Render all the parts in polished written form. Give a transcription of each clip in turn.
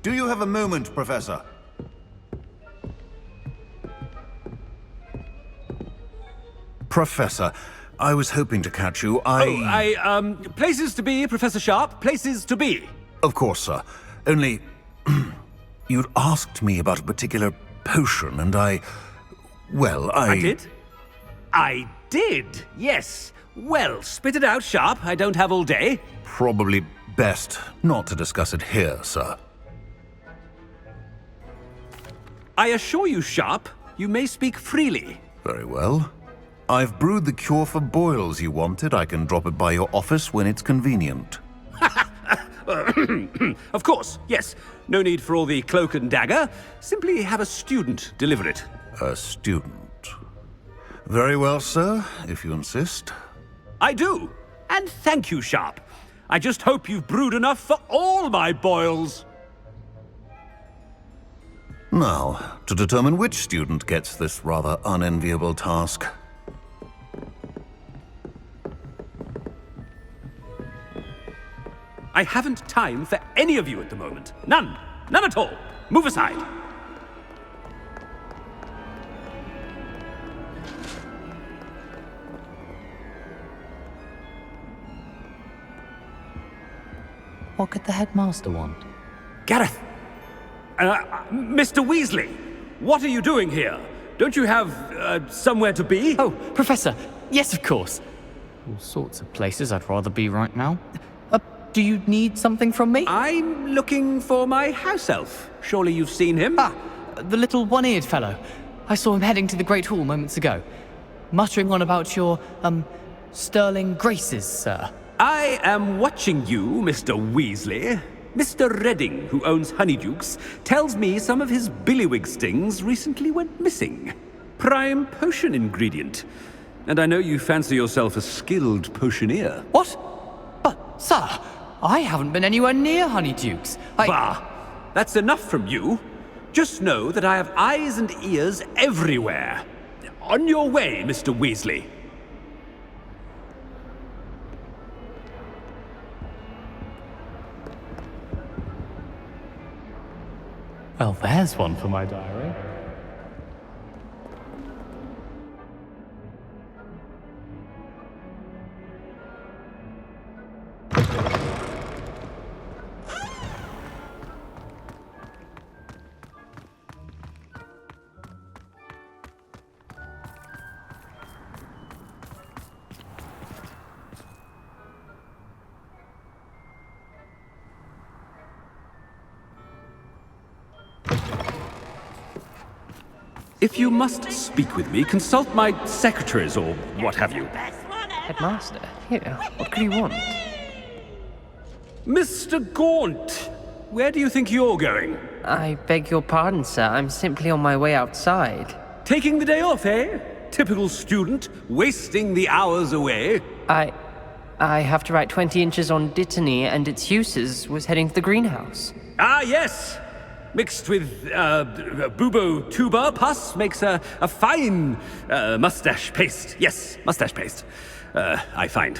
Do you have a moment, Professor? Professor, I was hoping to catch you. Places to be, Professor Sharp, places to be. Of course, sir. Only, you'd asked me about a particular potion, and I did? I did, yes. Well, spit it out, Sharp. I don't have all day. Probably best not to discuss it here, sir. I assure you, Sharp, you may speak freely. Very well. I've brewed the cure for boils you wanted. I can drop it by your office when it's convenient. Of course, yes. No need for all the cloak and dagger. Simply have a student deliver it. A student. Very well, sir, if you insist. I do. And thank you, Sharp. I just hope you've brewed enough for all my boils. Now, to determine which student gets this rather unenviable task. I haven't time for any of you at the moment. None. None at all. Move aside. What could the headmaster want? Gareth! Mr. Weasley! What are you doing here? Don't you have, somewhere to be? Oh, Professor! Yes, of course! All sorts of places I'd rather be right now. Do you need something from me? I'm looking for my house elf. Surely you've seen him? Ah, the little one-eared fellow. I saw him heading to the Great Hall moments ago. Muttering on about your, sterling graces, sir. I am watching you, Mr. Weasley. Mr. Redding, who owns Honeydukes, tells me some of his billywig stings recently went missing. Prime potion ingredient. And I know you fancy yourself a skilled potioneer. What? But, sir, I haven't been anywhere near Honeydukes. Bah! That's enough from you. Just know that I have eyes and ears everywhere. On your way, Mr. Weasley. Well, there's one for my diary. If you must speak with me, consult my secretaries or what have you. Headmaster, here, what could you want? Mr. Gaunt, where do you think you're going? I beg your pardon, sir. I'm simply on my way outside. Taking the day off, eh? Typical student, wasting the hours away. I have to write 20 inches on Dittany and its uses. Was heading to the greenhouse. Ah, yes! Mixed with bubo tuber pus makes a fine mustache paste. Yes, mustache paste. I find.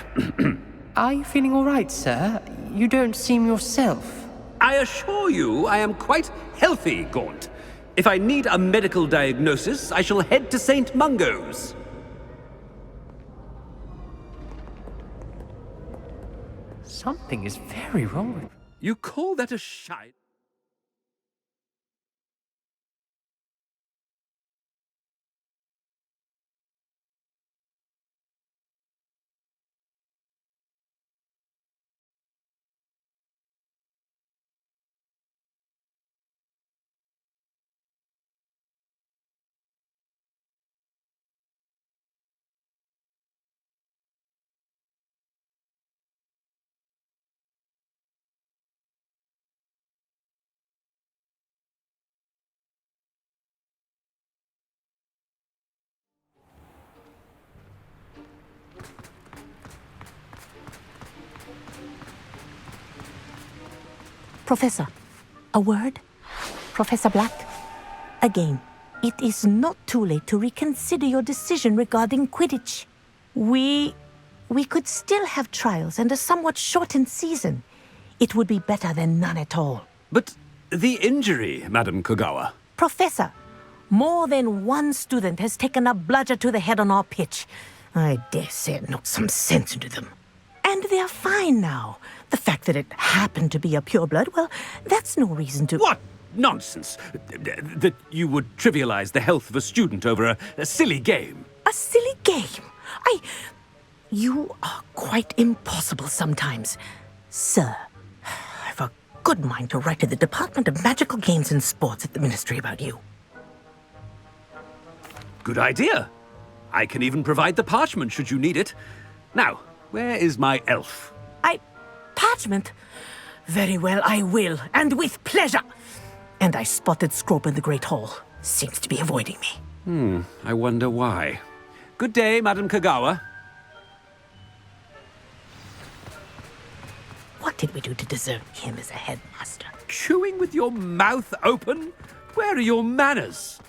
Are you feeling all right, sir? You don't seem yourself. I assure you I am quite healthy, Gaunt. If I need a medical diagnosis, I shall head to St. Mungo's. Something is very wrong with... You call that a shite? Professor, a word? Professor Black? A game. It is not too late to reconsider your decision regarding Quidditch. We could still have trials and a somewhat shortened season. It would be better than none at all. But the injury, Madam Kogawa. Professor, more than one student has taken a bludger to the head on our pitch. I dare say it knocked some sense into them. And they're fine now. The fact that it happened to be a pureblood, well, that's no reason to... What nonsense! That you would trivialize the health of a student over a silly game. A silly game? You are quite impossible sometimes. Sir, I've a good mind to write to the Department of Magical Games and Sports at the Ministry about you. Good idea. I can even provide the parchment should you need it. Now, where is my elf? Parchment? Very well, I will, and with pleasure. And I spotted Scrope in the Great Hall. Seems to be avoiding me. I wonder why. Good day, Madam Kogawa. What did we do to deserve him as a headmaster? Chewing with your mouth open? Where are your manners?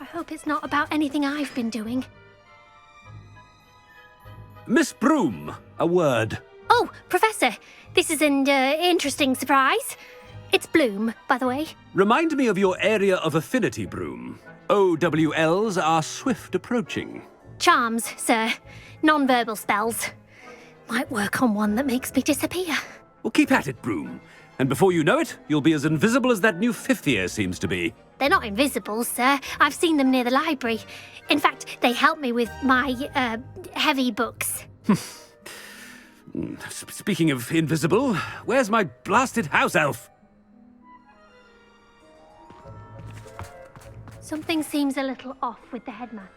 I hope it's not about anything I've been doing. Miss Broom, a word. Oh, Professor, this is an interesting surprise. It's Bloom, by the way. Remind me of your area of affinity, Broom. OWLs are swift approaching. Charms, sir. Non-verbal spells. Might work on one that makes me disappear. Well, keep at it, Broom. And before you know it, you'll be as invisible as that new fifth year seems to be. They're not invisible, sir. I've seen them near the library. In fact, they help me with my, heavy books. Speaking of invisible, where's my blasted house elf? Something seems a little off with the headmaster.